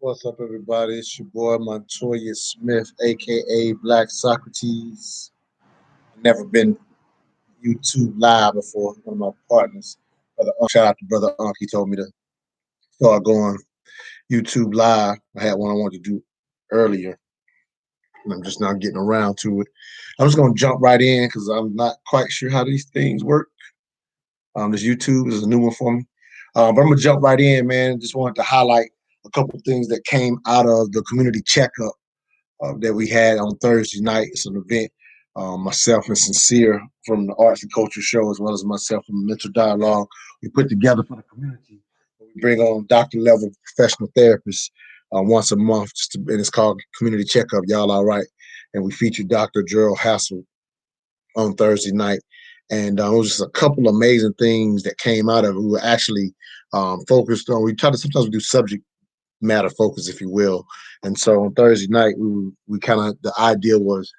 What's up, everybody? It's your boy Montoya Smith, aka Black Socrates. Never been YouTube live before. One of my partners, brother shout out to brother Unc. He told me to start going YouTube live. I had one I wanted to do earlier, and I'm just not getting around to it. I'm just gonna jump right in because I'm not quite sure how these things work. This YouTube is a new one for me, but I'm gonna jump right in, man. Just wanted to highlight a couple of things that came out of the community checkup that we had on Thursday night. It's an event. Myself and Sincere from the Arts and Culture Show, as well as myself from Mental Dialogue, we put together for the community. We bring on doctor level professional therapists once a month, and it's called Community Checkup. Y'all all right? And we featured Dr. Gerald Hassel on Thursday night. And it was just a couple amazing things that came out of it. We were actually focused on, we try to sometimes we do subject matter focus, if you will. And so on Thursday night, we kind of, the idea was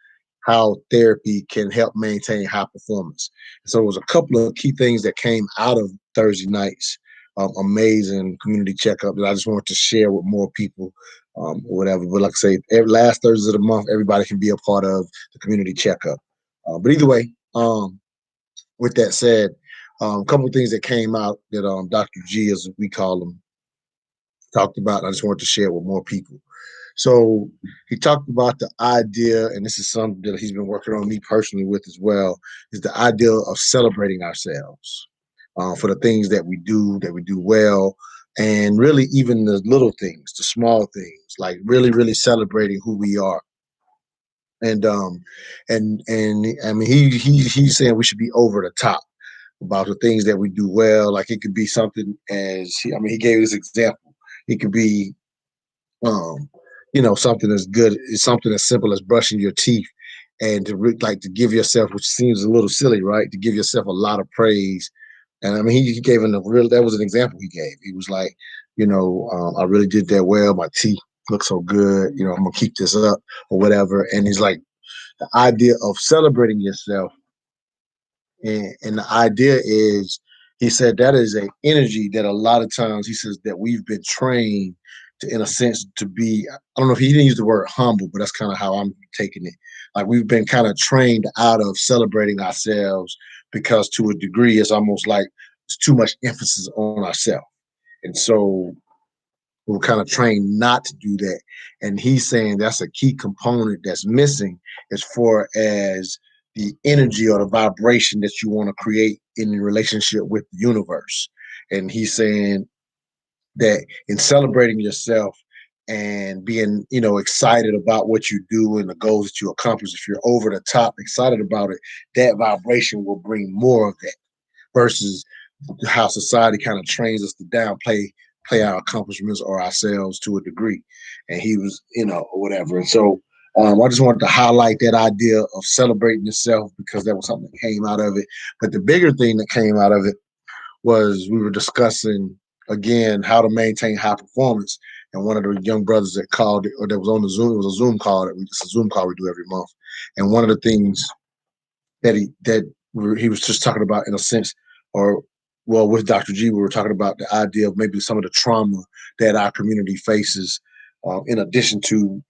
how therapy can help maintain high performance. So it was a couple of key things that came out of Thursday night's amazing community checkup that I just wanted to share with more people or whatever. But like I say, every last Thursday of the month, everybody can be a part of the community checkup. But either way, with that said, a couple of things that came out that Dr. G, as we call him, talked about. I just wanted to share with more people. So he talked about the idea, and this is something that he's been working on me personally with as well, is the idea of celebrating ourselves for the things that we do well, and really even the little things, the small things, like really, really celebrating who we are. And I mean he's saying we should be over the top about the things that we do well. Like it could be something as he gave this example. It could be um, something as good is something as simple as brushing your teeth and like to give yourself, which seems a little silly, right? To give yourself a lot of praise. And I mean, he gave him that was an example he gave. He was like, I really did that well. My teeth look so good. I'm going to keep this up or whatever. And he's like, the idea of celebrating yourself. And the idea is, he said that is an energy that a lot of times he says that we've been trained to, in a sense, to be. I don't know if he didn't use the word humble, but that's kind of how I'm taking it. Like we've been kind of trained out of celebrating ourselves because to a degree, it's almost like it's too much emphasis on ourselves. And so we're kind of trained not to do that. And he's saying that's a key component that's missing as far as the energy or the vibration that you want to create in your relationship with the universe. And he's saying that in celebrating yourself and being, excited about what you do and the goals that you accomplish, if you're over the top excited about it, that vibration will bring more of that versus how society kind of trains us to downplay our accomplishments or ourselves to a degree. And he was, or whatever. And so I just wanted to highlight that idea of celebrating yourself because that was something that came out of it. But the bigger thing that came out of it was we were discussing again how to maintain high performance. And one of the young brothers that called it, or that was on the Zoom, it was a Zoom call it's a Zoom call we do every month. And one of the things that he was just talking about in a sense, or well, with Dr. G, we were talking about the idea of maybe some of the trauma that our community faces, in addition to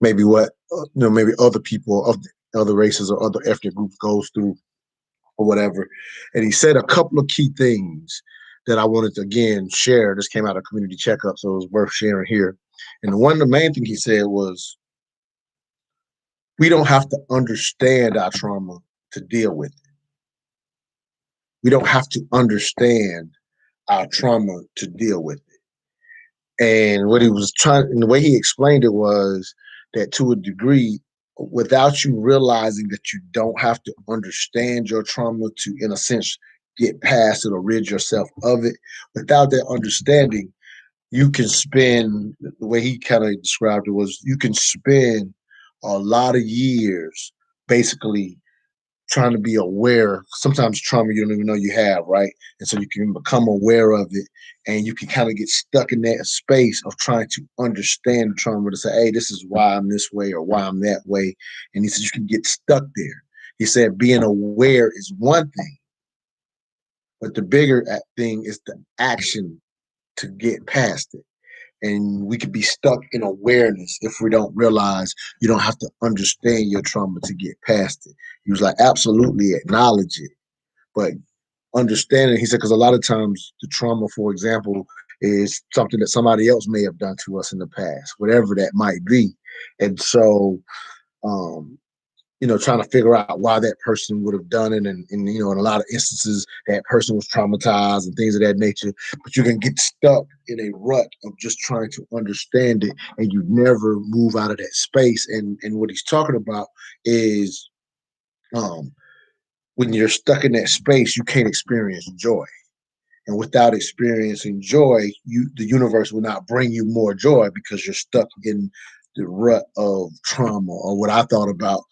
maybe what maybe other people of other races or other ethnic groups goes through or whatever. And he said a couple of key things that I wanted to again share. This came out of community checkup, so it was worth sharing here. And the main thing he said was, we don't have to understand our trauma to deal with it. We don't have to understand our trauma to deal with it. And what he was trying, and the way he explained it was that to a degree, without you realizing that you don't have to understand your trauma to, in a sense, get past it or rid yourself of it, without that understanding, you can spend, the way he kind of described it was, you can spend a lot of years basically trying to be aware. Sometimes trauma you don't even know you have, right? And so you can become aware of it, and you can kind of get stuck in that space of trying to understand the trauma to say, hey, this is why I'm this way or why I'm that way. And he said you can get stuck there. He said being aware is one thing, but the bigger thing is the action to get past it. And we could be stuck in awareness if we don't realize you don't have to understand your trauma to get past it. He was like, absolutely acknowledge it, but understanding, he said, because a lot of times the trauma, for example, is something that somebody else may have done to us in the past, whatever that might be. And so, um, trying to figure out why that person would have done it. And in a lot of instances, that person was traumatized and things of that nature. But you can get stuck in a rut of just trying to understand it, and you never move out of that space. And what he's talking about is, um, when you're stuck in that space, you can't experience joy. And without experiencing joy, the universe will not bring you more joy because you're stuck in the rut of trauma, or what I thought about,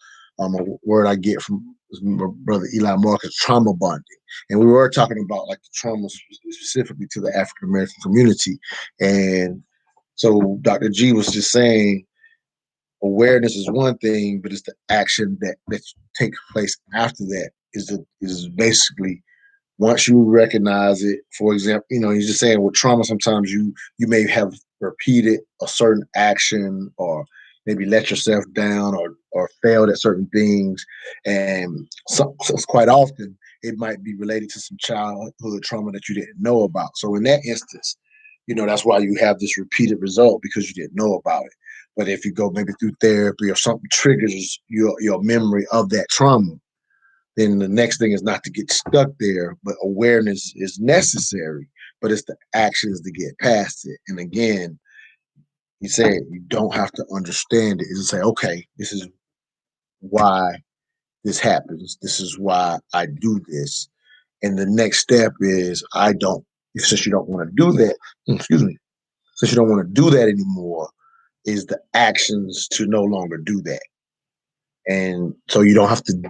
a word I get from my brother Eli Marcus, trauma bonding. And we were talking about like the trauma specifically to the African American community. And so Dr. G was just saying awareness is one thing, but it's the action that takes place after that is basically once you recognize it. For example, he's just saying with trauma, sometimes you may have repeated a certain action, or maybe let yourself down, or failed at certain things. And so quite often it might be related to some childhood trauma that you didn't know about. So in that instance, that's why you have this repeated result, because you didn't know about it. But if you go maybe through therapy or something triggers your memory of that trauma, then the next thing is not to get stuck there, but awareness is necessary, but it's the actions to get past it. And again, he said you don't have to understand it. It's to say, okay, this is why this happens. This is why I do this. And the next step is since you don't want to do that, excuse me, since you don't want to do that anymore, is the actions to no longer do that. And so you don't have to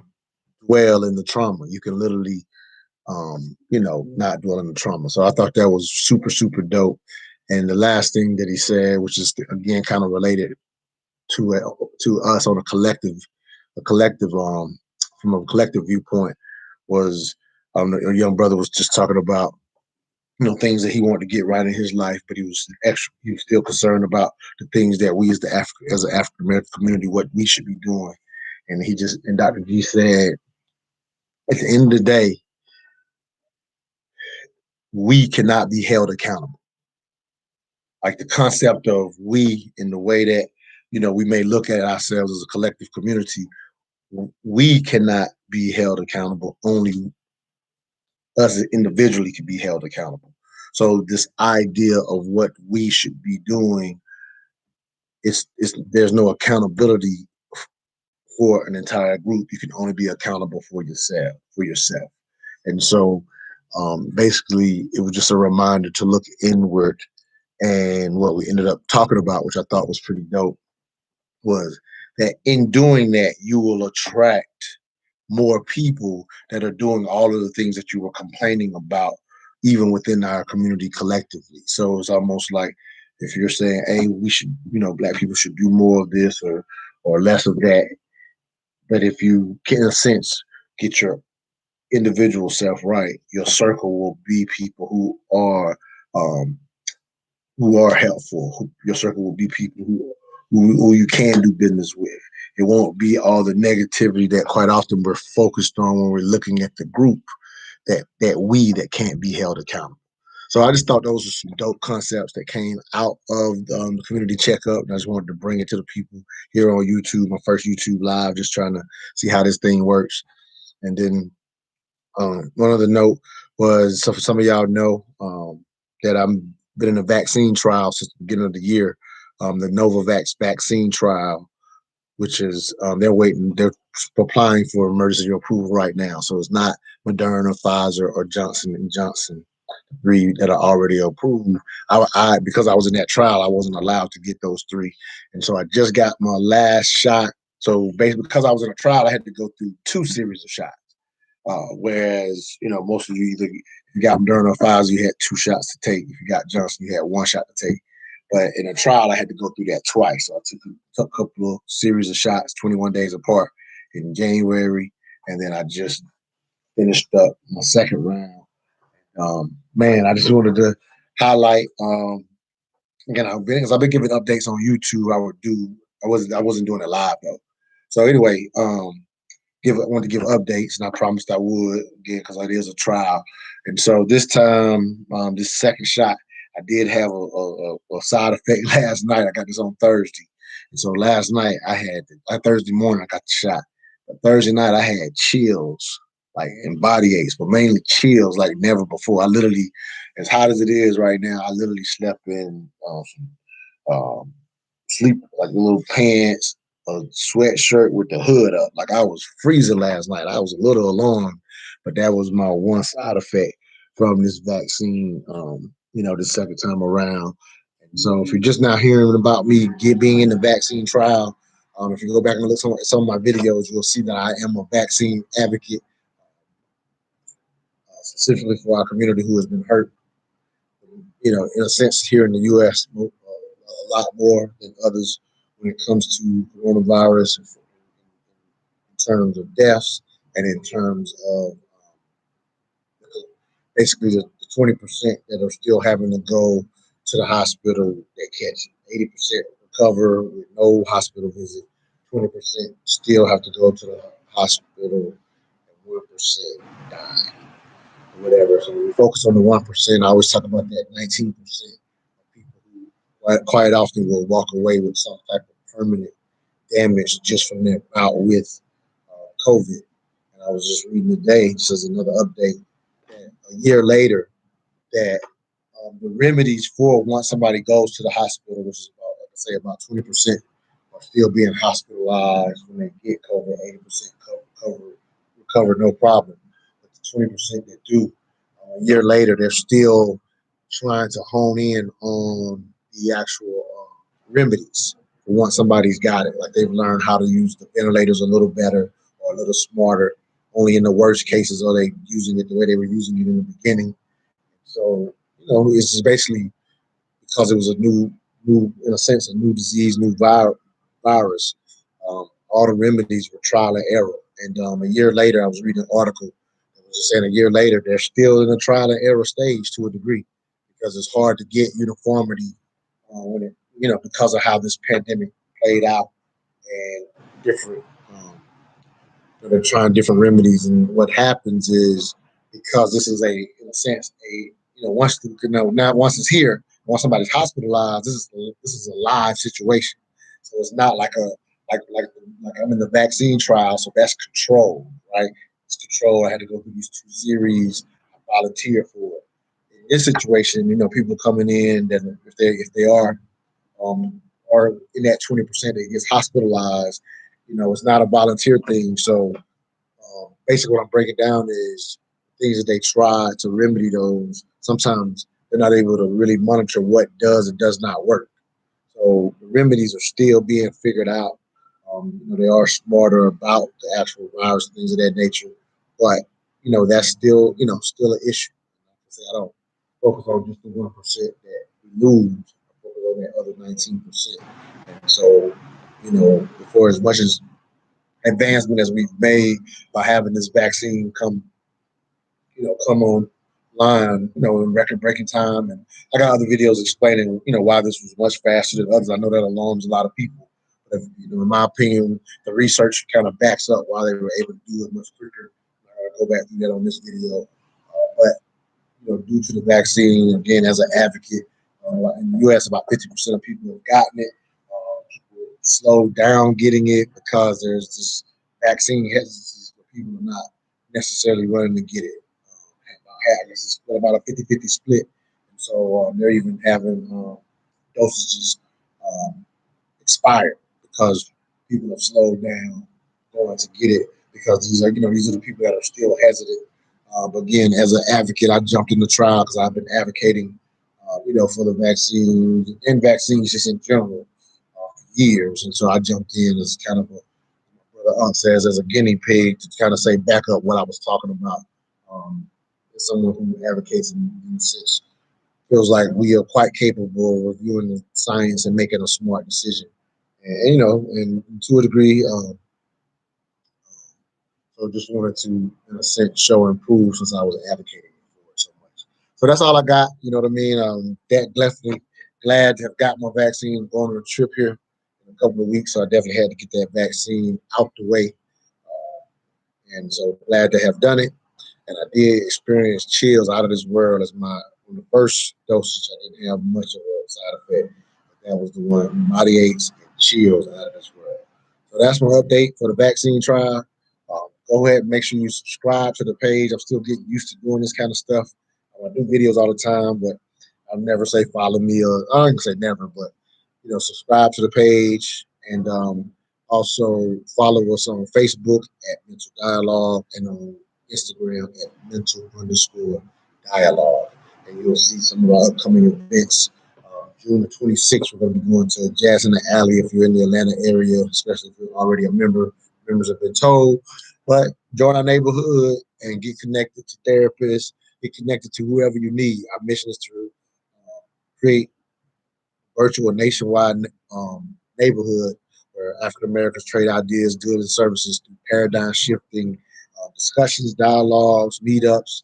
dwell in the trauma. You can literally not dwell in the trauma. So I thought that was super, super dope. And the last thing that he said, which is again kind of related to us on a collective from a collective viewpoint, was a young brother was just talking about things that he wanted to get right in his life, but he was still concerned about the things that we as an African American community, what we should be doing. And Dr. G said, at the end of the day, we cannot be held accountable. Like the concept of we, in the way that we may look at ourselves as a collective community, we cannot be held accountable. Only us individually can be held accountable. So this idea of what we should be doing, it's there's no accountability for an entire group. You can only be accountable for yourself. And so basically it was just a reminder to look inward. And what we ended up talking about, which I thought was pretty dope, was that in doing that, you will attract more people that are doing all of the things that you were complaining about, even within our community collectively. So it's almost like if you're saying, hey, we should, Black people should do more of this or less of that. But if you, in a sense, get your individual self right, your circle will be people um, who are helpful. Your circle will be people who you can do business with. It won't be all the negativity that quite often we're focused on when we're looking at the group that can't be held accountable. So I just thought those were some dope concepts that came out of the community checkup, and I just wanted to bring it to the people here on YouTube. My first YouTube live, just trying to see how this thing works. And then one other note was, so for some of y'all know that I'm been in a vaccine trial since the beginning of the year, the Novavax vaccine trial, which is they're applying for emergency approval right now. So it's not Moderna, Pfizer, or Johnson and Johnson, three that are already approved. Because I was in that trial, I wasn't allowed to get those three, and so I just got my last shot. So basically, because I was in a trial, I had to go through 2 series of shots. Whereas, most of you either if you got Moderna or Pfizer, you had 2 shots to take. If you got Johnson, you had 1 shot to take. But in a trial, I had to go through that twice. So I took a couple of series of shots, 21 days apart in January, and then I just finished up my second round. Man, I just wanted to highlight Again, because I've been giving updates on YouTube. I wasn't doing it live though. So anyway, I wanted to give updates, and I promised I would again because it is a trial. And so this time, this second shot, I did have a side effect last night. I got this on Thursday, and so last night Thursday morning I got the shot. But Thursday night I had chills, like and body aches, but mainly chills like never before. I literally, as hot as it is right now, I literally slept in some um, sleep like little pants, a sweatshirt with the hood up. Like I was freezing last night. I was a little alarmed, but that was my one side effect from this vaccine. The second time around. And so if you're just now hearing about me being in the vaccine trial, if you go back and look at some of my videos, you'll see that I am a vaccine advocate, specifically for our community who has been hurt. In a sense, here in the U.S., a lot more than others when it comes to coronavirus in terms of deaths and in terms of basically the 20% that are still having to go to the hospital that catch it. 80% recover with no hospital visit. 20% still have to go to the hospital, and 1% die or whatever. So when we focus on the 1%, I always talk about that 19% of people who quite often will walk away with some type of permanent damage just from their bout with COVID. And I was just reading today, just as another update, that a year later, that the remedies for once somebody goes to the hospital, which is about, like I say, about 20% are still being hospitalized when they get COVID. 80% recover no problem. But the 20% that do, a year later, they're still trying to hone in on the actual remedies for once somebody's got it. Like they've learned how to use the ventilators a little better or a little smarter. Only in the worst cases are they using it the way they were using it in the beginning. So, it's just basically because it was in a sense, a new disease, virus. All the remedies were trial and error. And a year later, I was reading an article that was just saying a year later, they're still in a trial and error stage to a degree because it's hard to get uniformity because of how this pandemic played out and different. They're trying different remedies, and what happens is because this is in a sense, once now once it's here, once somebody's hospitalized, this is a live situation. So it's not like like I'm in the vaccine trial, so that's controlled, right? It's controlled. I had to go through these 2 series. I volunteered for it. In this situation, people coming in that if they um, are in that 20% that gets hospitalized, it's not a volunteer thing. So basically, what I'm breaking down is things that they try to remedy those. Sometimes they're not able to really monitor what does and does not work. So the remedies are still being figured out. They are smarter about the actual virus and things of that nature, but that's still an issue. I don't focus on just the 1% that we lose. I focus on that other 19%. And so, for as much as advancement as we've made by having this vaccine come online, in record breaking time. And I got other videos explaining, why this was much faster than others. I know that alarms a lot of people. But in my opinion, the research kind of backs up why they were able to do it much quicker. I'll go back through that on this video. But due to the vaccine, again, as an advocate, in the U.S., about 50% of people have gotten it. People slowed down getting it because there's this vaccine hesitancy where people are not necessarily running to get it. I guess it's about a 50-50 split. And so they're even having dosages expired because people have slowed down going to get it because these are the people that are still hesitant. But again, as an advocate, I jumped in the trial because I've been advocating, for the vaccines and vaccines just in general for years. And so I jumped in as kind of brother Unc says, as a guinea pig to kind of say back up what I was talking about. As someone who advocates in sense feels like we are quite capable of reviewing the science and making a smart decision. And to a degree, so just wanted to, in a sense, show and prove since I was advocating for it so much. So that's all I got. You know what I mean? That definitely glad to have got my vaccine. Going on a trip here in a couple of weeks, so I definitely had to get that vaccine out the way. And so glad to have done it. And I did experience chills out of this world as my on the first dosage. I didn't have much of a side effect. But that was the one, body aches and chills out of this world. So that's my update for the vaccine trial. Go ahead and make sure you subscribe to the page. I'm still getting used to doing this kind of stuff. I do videos all the time, but I'll never say follow me, or I don't say never, but subscribe to the page, and also follow us on Facebook at Mental Dialogue and on Instagram at mental_dialogue. And you'll see some of our upcoming events. June the 26th, we're going to be going to Jazz in the Alley if you're in the Atlanta area, especially if you're already a member. Members have been told. But join our neighborhood and get connected to therapists, get connected to whoever you need. Our mission is to create virtual nationwide neighborhood where African Americans trade ideas, goods, and services through paradigm shifting discussions, dialogues, meetups,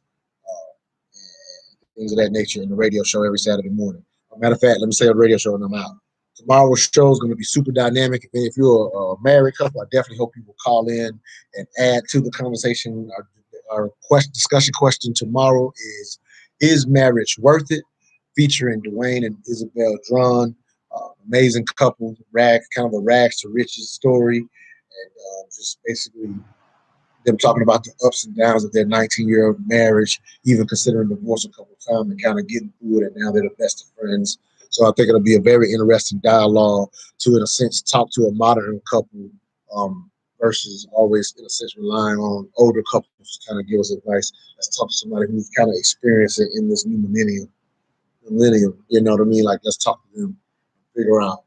things of that nature in the radio show every Saturday morning. As a matter of fact, let me say the radio show and I'm out. Tomorrow's show is going to be super dynamic. If you're a married couple, I definitely hope you will call in and add to the conversation. Our discussion question tomorrow is marriage worth it? Featuring Dwayne and Isabel Drawn, amazing couple, kind of a rags to riches story, and just basically them talking about the ups and downs of their 19-year marriage, even considering divorce a couple of times and kind of getting through it, and now they're the best of friends. So I think it'll be a very interesting dialogue to, in a sense, talk to a modern couple versus always, in a sense, relying on older couples to kind of give us advice. Let's talk to somebody who's kind of experienced it in this new millennium. You know what I mean? Like, let's talk to them, figure out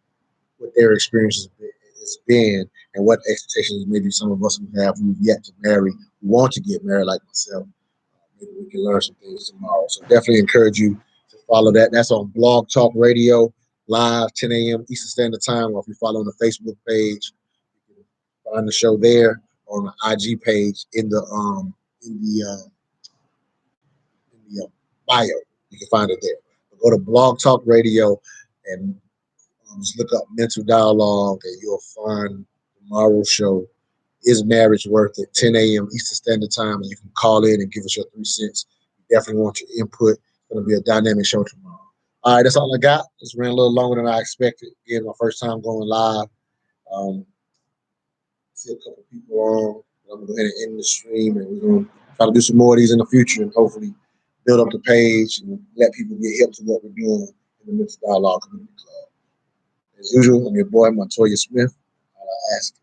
what their experience has been, and what expectations maybe some of us who have who've yet to marry, who want to get married like myself. Maybe we can learn some things tomorrow. So definitely encourage you to follow that. That's on Blog Talk Radio, live 10 a.m. Eastern Standard Time. Or if you follow on the Facebook page, you can find the show there, or on the IG page in the bio. You can find it there. But go to Blog Talk Radio and just look up Mental Dialogue, and you'll find tomorrow's show. Is marriage worth it? 10 a.m. Eastern Standard Time, and you can call in and give us your 3 cents. We definitely want your input. It's going to be a dynamic show tomorrow. All right, that's all I got. This ran a little longer than I expected. Again, my first time going live. See a couple people on. I'm going to go ahead and end the stream, and we're going to try to do some more of these in the future, and hopefully build up the page and let people get hip to what we're doing in the Mental Dialogue Community Club. As usual, I'm your boy, Montoya Smith. I ask